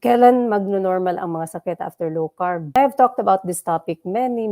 Kailan magno-normal ang mga sakit after low carb? I have talked about this topic many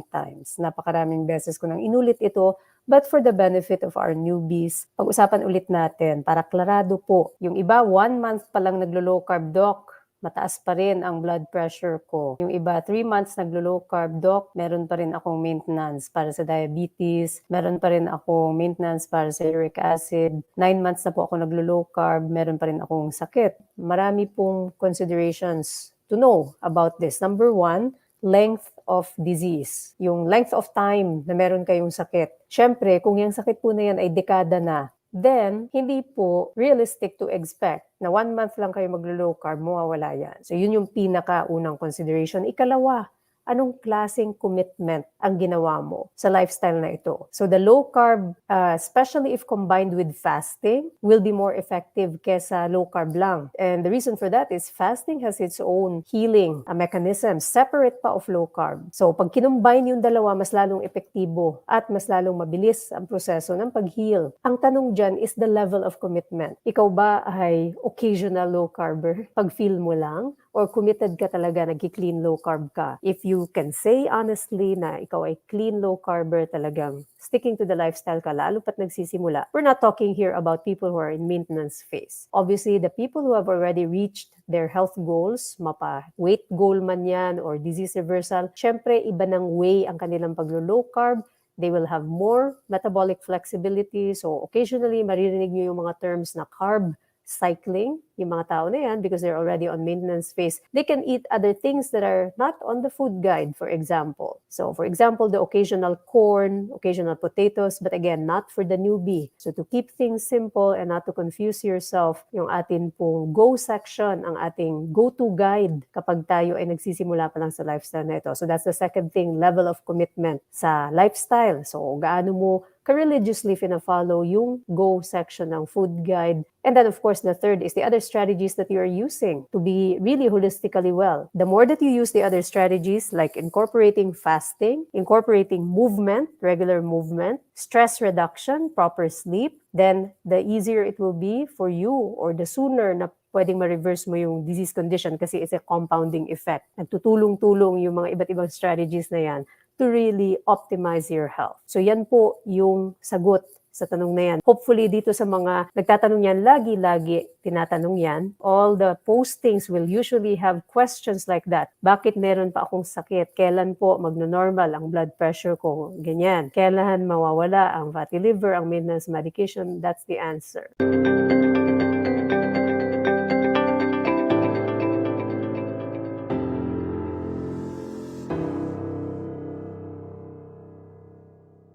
times. Napakaraming beses ko nang inulit ito, but for the benefit of our newbies, pag-usapan ulit natin para klarado po. Yung iba, 1 month pa lang naglo-low carb, doc, mataas pa rin ang blood pressure ko. Yung iba, 3 months naglo-low carb, doc, meron pa rin akong maintenance para sa diabetes, meron pa rin akong maintenance para sa uric acid, 9 months na po ako naglo-low carb, meron pa rin akong sakit. Marami pong considerations to know about this. Number 1, length of disease. Yung length of time na meron kayong sakit. Siyempre, kung yung sakit po na yan ay dekada na, then, hindi po realistic to expect na 1 month lang kayo maglo-low carb, mawawala yan. So, yun yung pinaka-unang consideration. Ikalawa, anong klaseng commitment ang ginawa mo sa lifestyle na ito? So, the low carb, especially if combined with fasting, will be more effective kesa low carb lang. And the reason for that is fasting has its own healing mechanism, separate pa of low carb. So, pag kinumbine yung dalawa, mas lalong epektibo at mas lalong mabilis ang proseso ng pag-heal. Ang tanong dyan is the level of commitment. Ikaw ba ay occasional low carber? Pag feel mo lang? Or committed ka talaga, nag-clean low carb ka? If you can say honestly na ikaw ay clean low carber, talagang sticking to the lifestyle ka, lalo pat nagsisimula. We're not talking here about people who are in maintenance phase. Obviously, the people who have already reached their health goals, mapa-weight goal man yan or disease reversal, syempre iba ng way ang kanilang paglo-low carb. They will have more metabolic flexibility. So occasionally, maririnig nyo yung mga terms na carb cycling, yung mga tao na yan, because they're already on maintenance phase, they can eat other things that are not on the food guide, for example. So, for example, the occasional corn, occasional potatoes, but again, not for the newbie. So, to keep things simple and not to confuse yourself, yung atin pong go section, ang ating go-to guide kapag tayo ay nagsisimula pa lang sa lifestyle na ito. So, that's the second thing, level of commitment sa lifestyle. So, gaano mo ka-religiously fina-follow yung go section ng food guide. And then, of course, the third is the other strategies that you are using to be really holistically well. The more that you use the other strategies, like incorporating fasting, incorporating movement, regular movement, stress reduction, proper sleep, then the easier it will be for you, or the sooner na pwedeng ma-reverse mo yung disease condition kasi it's a compounding effect. Nagtutulong-tulong yung mga iba't ibang strategies na yan to really optimize your health. So yan po yung sagot sa tanong na yan. Hopefully dito sa mga nagtatanong yan, lagi-lagi tinatanong yan. All the postings will usually have questions like that. Bakit meron pa akong sakit? Kailan po magno-normal ang blood pressure ko? Ganyan. Kailan mawawala ang fatty liver, ang maintenance medication? That's the answer.